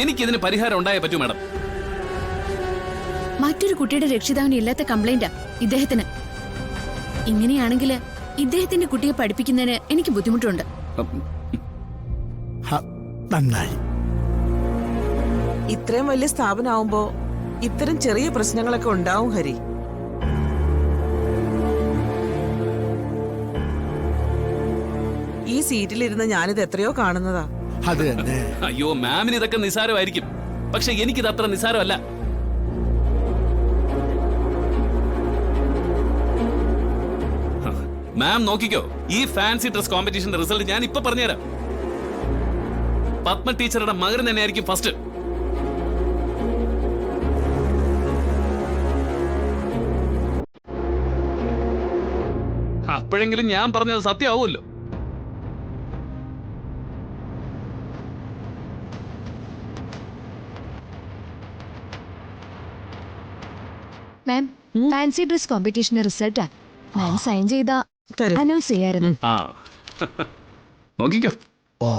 എനിക്കിതിന് പരിഹാരം ഉണ്ടായേ പറ്റൂ മാഡം. മറ്റൊരു കുട്ടിയുടെ രക്ഷിതാവിന് ഇല്ലാത്ത കംപ്ലൈന്റാ ഇദ്ദേഹത്തിന്. ഇങ്ങനെയാണെങ്കിൽ ഇദ്ദേഹത്തിന്റെ കുട്ടിയെ പഠിപ്പിക്കുന്നതിന് എനിക്ക് ബുദ്ധിമുട്ടുണ്ട്. നന്നായി. ഇത്രയും വലിയ സ്ഥാപനമാവുമ്പോ ഇത്തരം ചെറിയ പ്രശ്നങ്ങളൊക്കെ ഉണ്ടാവും ഹരി. ഈ സീറ്റിലിരുന്ന് ഞാനിത് എത്രയോ കാണുന്നതാ. അത് തന്നെ. അയ്യോ മാമിന് ഇതൊക്കെ നിസാരമായിരിക്കും, പക്ഷെ എനിക്കിത് അത്ര നിസാരമല്ല. മാം നോക്കിക്കോ, ഈ ഫാൻസി ഡ്രസ് കോമ്പറ്റീഷന്റെ റിസൾട്ട് ഞാൻ ഇപ്പൊ പറഞ്ഞുതരാം. പത്മ ടീച്ചറുടെ മകൻ തന്നെയായിരിക്കും ഫസ്റ്റ്. അപ്പോഴെങ്കിലും ഞാൻ പറഞ്ഞത് സത്യമാവുമല്ലോ. മാം, ഫാൻസി ഡ്രസ് കോമ്പറ്റീഷന്റെ റിസൾട്ടാ. മാം സൈൻ ചെയ്താ അനൗൺസ് ചെയ്യായിരുന്നു. ആ നോക്കിക്കോ. ഓ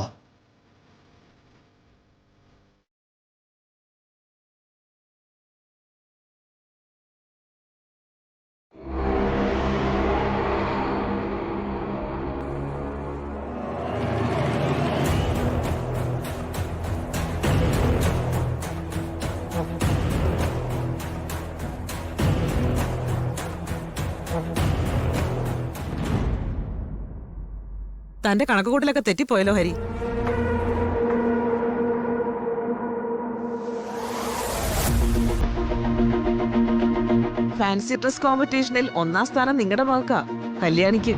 തന്റെ കണക്കുകൂട്ടലൊക്കെ തെറ്റിപ്പോയല്ലോ ഹരി. ഫാൻസി ഡ്രസ് കോമ്പറ്റീഷനിൽ 1ാം സ്ഥാനം നിങ്ങളുടെ മകൾക്കാ, കല്യാണിക്ക്.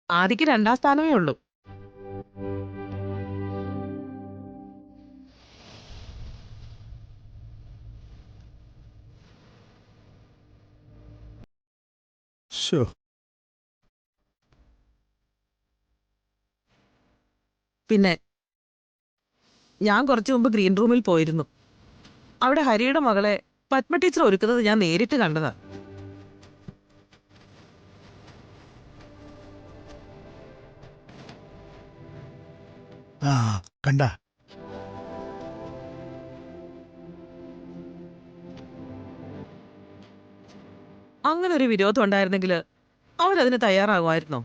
ആദിക്ക് 2ാം സ്ഥാനമേ ഉള്ളൂ. പിന്നെ ഞാൻ കുറച്ചു മുമ്പ് ഗ്രീൻ റൂമിൽ പോയിരുന്നു. അവിടെ ഹരിയുടെ മകളെ പത്മ ടീച്ചർ ഒരുക്കുന്നത് ഞാൻ നേരിട്ട് കണ്ടതാ. കണ്ട. അങ്ങനെ ഒരു വിരോധം ഉണ്ടായിരുന്നെങ്കിൽ അവരതിന് തയ്യാറാകുമായിരുന്നോ?